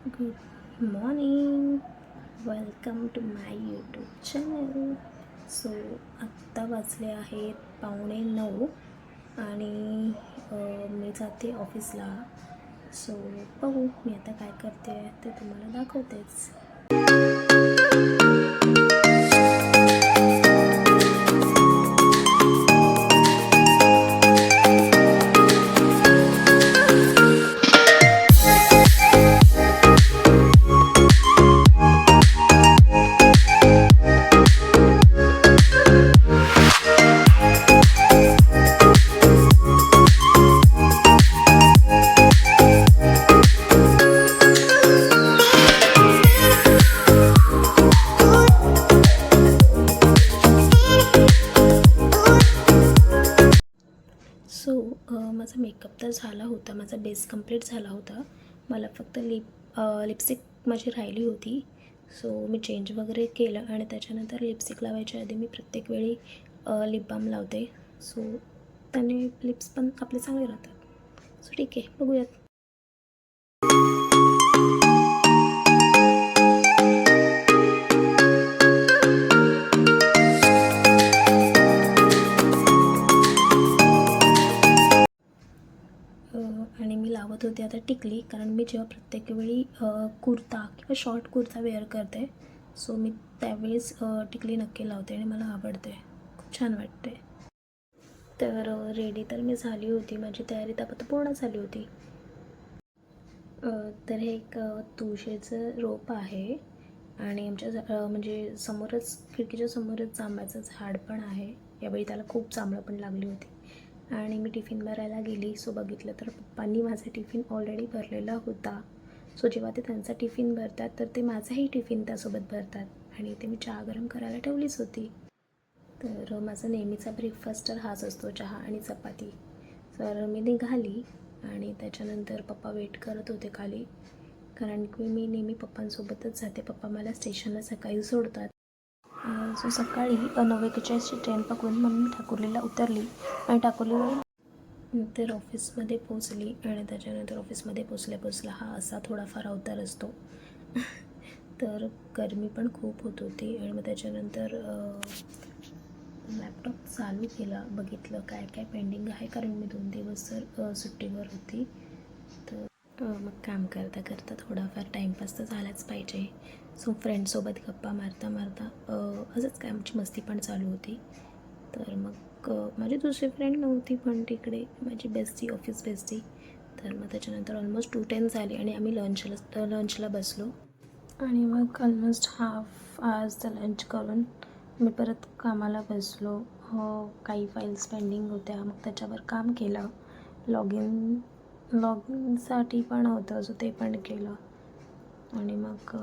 Good morning, welcome to my YouTube channel. So आत्ता वाजले आहेत 8:45 आणि मी जाते ऑफिसला. सो बघू मी आता काय करते ते तुम्हाला दाखवतेच. सो माझा मेकअप तर झाला होता, माझा बेस कंप्लीट झाला होता. मला फक्त लिपस्टिक माझी राहिली होती. सो मी चेंज वगैरे केलं आणि त्याच्यानंतर लिपस्टिक लावायच्या आधी मी प्रत्येक वेळी लिप बाम लावते. सो त्याने लिप्स पण आपले चांगले राहतात. सो ठीक आहे, बघूयात. आणि मी लावत होते आता टिकली, कारण मी जेव्हा प्रत्येक वेळी कुर्ता किंवा शॉर्ट कुर्ता वेअर करते, सो मी त्यावेळेस टिकली नक्की लावते आणि मला आवडते, खूप छान वाटते. तर रेडी तर मी झाली होती, माझी तयारी तर पूर्ण झाली होती. तर हे एक तुळशीचं रोप आहे आणि आमच्या म्हणजे समोरच, खिडकीच्या समोरच जांभळाचं झाड पण आहे. यावेळी त्याला खूप जांभळं पण लागली होती. आणि मी टिफिन भरायला गेली, सो बघितलं तर पप्पांनी माझा टिफिन ऑलरेडी भरलेला होता. सो जेव्हा ते त्यांचा टिफिन भरतात तर ते माझाही टिफिन त्यासोबत भरतात. आणि ते मी चहा गरम करायला ठेवलीच होती. तर माझा नेहमीचा ब्रेकफास्ट तर हाच असतो, चहा आणि चपाती. तर मी निघाली आणि त्याच्यानंतर पप्पा वेट करत होते खाली, कारण की मी नेहमी पप्पांसोबतच जाते. पप्पा मला स्टेशनला सकाळी सोडतात. सो सकाळी 9:41ची ट्रेन पकडून मग मी ठाकुर्लीला उतरली आणि ठाकुर्लीनंतर ऑफिसमध्ये पोचली. आणि त्याच्यानंतर ऑफिसमध्ये पोचल्या हा असा थोडाफार अवतार असतो. तर गरमी पण खूप होत होती आणि मग त्याच्यानंतर लॅपटॉप चालू केला, बघितलं काय काय पेंडिंग आहे, कारण मी 2 दिवस तर सुट्टीवर होती. तर मग काम करता करता थोडाफार टाईमपास तर झालाच पाहिजे. सो फ्रेंडसोबत गप्पा मारता मारता असंच काय आमची मस्ती पण चालू होती. तर मग माझी दुसरी फ्रेंड नव्हती, पण तिकडे माझी बेस्टी, ऑफिस बेस्टी. तर मग त्याच्यानंतर ऑलमोस्ट 2:10 झाली आणि आम्ही लंचला बसलो. आणि मग ऑलमोस्ट हाफ आवर्सचं लंच करून मी परत कामाला बसलो. काही फाईल्स पेंडिंग होत्या, मग त्याच्यावर काम केलं. लॉग इनसाठी पण होतं, सो ते पण केलं. आणि मग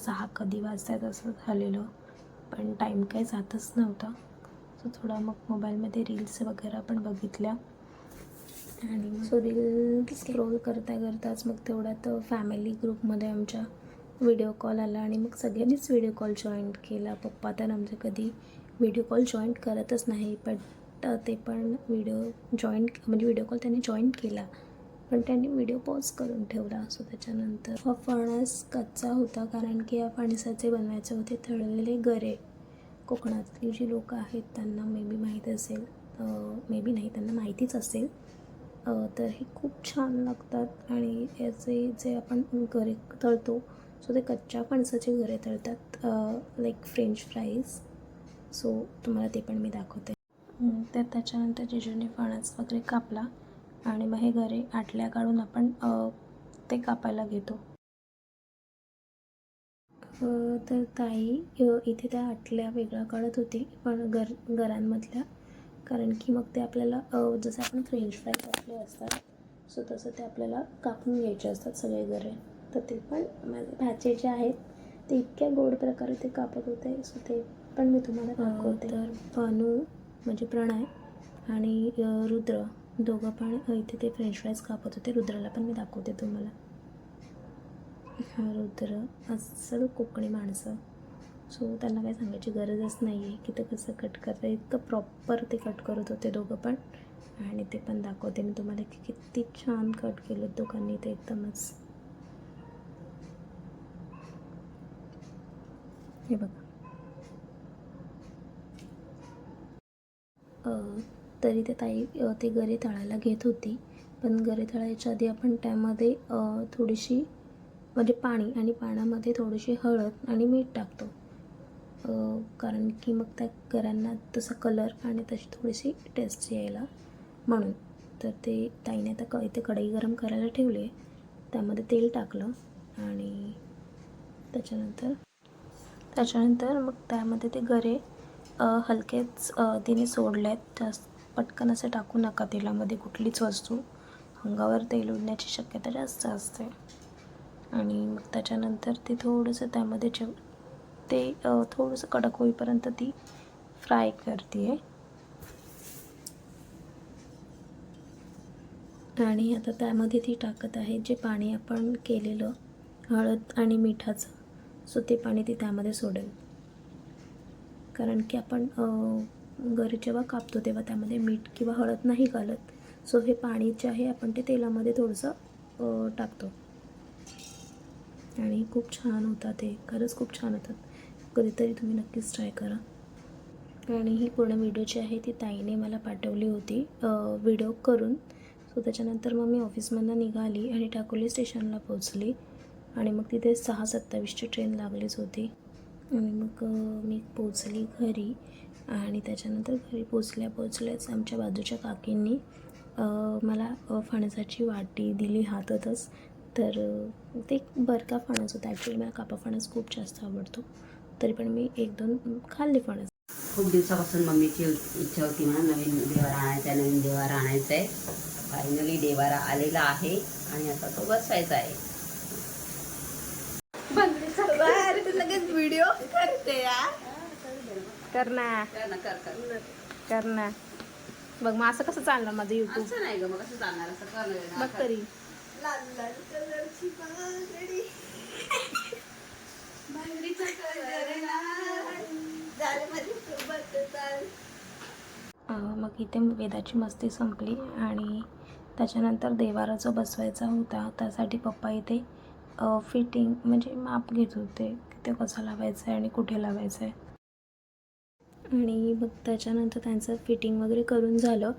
हा कधी वाजतात असं झालेलं, पण टाईम काही जातच नव्हता. सो थोडा मग मोबाईलमध्ये रील्स वगैरे पण बघितल्या. आणि मग रील स्क्रोल करता करताच मग तेवढ्यात फॅमिली ग्रुपमध्ये आमच्या व्हिडिओ कॉल आला आणि मग सगळ्यांनीच व्हिडिओ कॉल जॉईंट केला. पप्पा तर आमचे कधी व्हिडिओ कॉल जॉईंट करतच नाही, बट ते पण व्हिडिओ कॉल त्यांनी जॉईंट केला, पण त्यांनी व्हिडिओ पॉज करून ठेवला. सो त्याच्यानंतर हा फणस कच्चा होता, कारण की या फणसाचे बनवायचे होते तळलेले गरे. कोकणातली जी लोकं आहेत त्यांना मे बी माहीत असेल, मे बी नाही, त्यांना माहितीच असेल. तर हे खूप छान लागतात. आणि याचे जे आपण गरे तळतो, सो ते कच्च्या फणसाचे गरे तळतात, लाईक फ्रेंच फ्राईज. सो तुम्हाला ते पण मी दाखवते. तर त्याच्यानंतर जिजूने फणस वगैरे कापला आणि मग हे गरे आटल्या काढून आपण ते कापायला घेतो. तर ताई इथे त्या आटल्या वेगळ्या काढत होती, पण गरांमधल्या, कारण की मग ते आपल्याला जसं आपण फ्रेंच फ्राय कापले असतात, सो तसं ते आपल्याला कापून घ्यायचे असतात सगळे गरे. तर ते पण माझे भाचे जे आहेत ते इतक्या गोड प्रकारे ते कापत होते, सो ते पण मी तुम्हाला दाखवते. तर भानू म्हणजे प्रणय आणि रुद्र दोघं पण इथे ते फ्रेंच फ्राईज कापत होते. रुद्राला पण मी दाखवते तुम्हाला. रुद्र अस्सल कोकणी माणसं, सो त्यांना काही सांगायची गरजच नाही आहे की ते कसं कट करतं, इतकं प्रॉपर ते कट करत होते दोघं पण. आणि ते पण दाखवते मी तुम्हाला की किती छान कट केलं दोघांनी ते, एकदमच. हे बघा. तरी ते ताई ते गरे तळायला घेत होती, पण गरे तळायच्या आधी आपण त्यामध्ये थोडीशी म्हणजे पाणी आणि पाण्यामध्ये थोडीशी हळद आणि मीठ टाकतो, कारण की मग त्या गऱ्यांना तसा कलर आणि तशी थोडीशी टेस्ट यायला म्हणून. तर ते ताईने आता इथे कढई गरम करायला ठेवली आहे, त्यामध्ये तेल टाकलं आणि त्याच्यानंतर मग त्यामध्ये ते गरे हलकेच तिने सोडलेत. जास्त पटकन असं टाकू नका तेलामध्ये कुठलीच वस्तू, अंगावर तेल उडण्याची शक्यता जास्त असते. आणि मग त्याच्यानंतर ते थोडंसं त्यामध्ये ते थोडंसं कडक होईपर्यंत ती फ्राय करते आहे. आणि आता त्यामध्ये ती टाकत आहे जे पाणी आपण केलेलं हळद आणि मिठाचं, सो ते पाणी ती त्यामध्ये सोडेल. कारण की आपण गरे जेव्हा कापतो तेव्हा त्यामध्ये मीठ किंवा हळद नाही घालत, सो हे पाणी जे आहे आपण ते तेलामध्ये थोडंसं टाकतो. आणि खूप छान होतात, ते खरंच खूप छान होतात. कधीतरी तुम्ही नक्कीच ट्राय करा. आणि ही पूर्ण व्हिडिओ जी आहे ती ताईने मला पाठवली होती व्हिडिओ करून. सो त्याच्यानंतर मग मी ऑफिसमधून निघाली आणि टाकोली स्टेशनला पोचली आणि मग तिथे 6:27ची ट्रेन लागलीच होती. आणि मग मी पोचली घरी आणि त्याच्यानंतर घरी पोचल्याच आमच्या बाजूच्या काकींनी मला फणसाची वाटी दिली हातातच. तर ते बरका फणस होता. ॲक्च्युली मला कापा फणस खूप जास्त आवडतो, तरी पण मी 1-2 खाल्ले फणस. खूप दिवसापासून मम्मीची इच्छा होती मला नवीन देवारा आणायचा आहे. फायनली देवारा आलेला आहे आणि आता तो बसवायचा आहे. लगेच व्हिडिओ करते कर ना. बघ मग असं कसं चालणार माझं यूट्यूब? असं नाही ग, मग कसं चालणार, असं कर. बघ तरी. लाल लाल कलरची बांगडी, बांगडीचा कलर लाल, जाळीमध्ये सोबत चाल. मग इथे वेदाची मस्ती संपली आणि त्याच्यानंतर देवारा जो बसवायचा होता त्यासाठी पप्पा इथे फिटिंग म्हणजे माप घेत होते की ते कसा लावायचं आहे आणि कुठे लावायचं आहे. आणि मग त्याच्यानंतर त्यांचं फिटिंग वगैरे करून झालं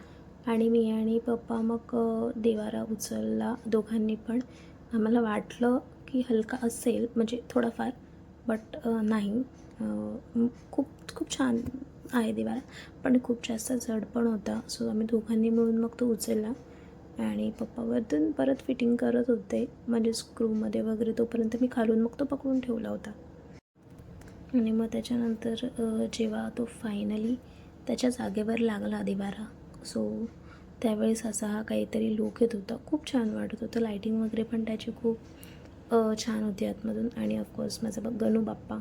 आणि मी आणि पप्पा मग देवारा उचलला दोघांनी पण. आम्हाला वाटलं की हलका असेल म्हणजे थोडाफार, बट नाही, खूप छान आहे देवारा, पण खूप जास्त जड पण होता. सो आम्ही दोघांनी मिळून मग तो उचलला आणि पप्पा वरतून परत फिटिंग करत होते म्हणजे स्क्रूमध्ये वगैरे. तोपर्यंत मी खालून मग तो पकडून ठेवला होता. आणि मग त्याच्यानंतर जेव्हा तो फायनली त्याच्या जागेवर लागला देवारा, सो त्यावेळेस असा हा काहीतरी लूक येत होता. खूप छान वाटत होतं. लायटिंग वगैरे पण त्याची खूप छान होती आतमधून. आणि ऑफकोर्स माझा गणू बाप्पा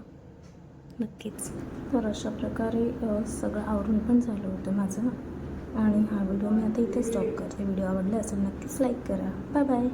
नक्कीच. तर अशा प्रकारे सगळं आवरून पण झालं होतं माझं. आणि हा व्हिडिओ मी आता इथे स्टॉप करते. व्हिडिओ आवडला असेल नक्कीच लाईक करा. Bye bye.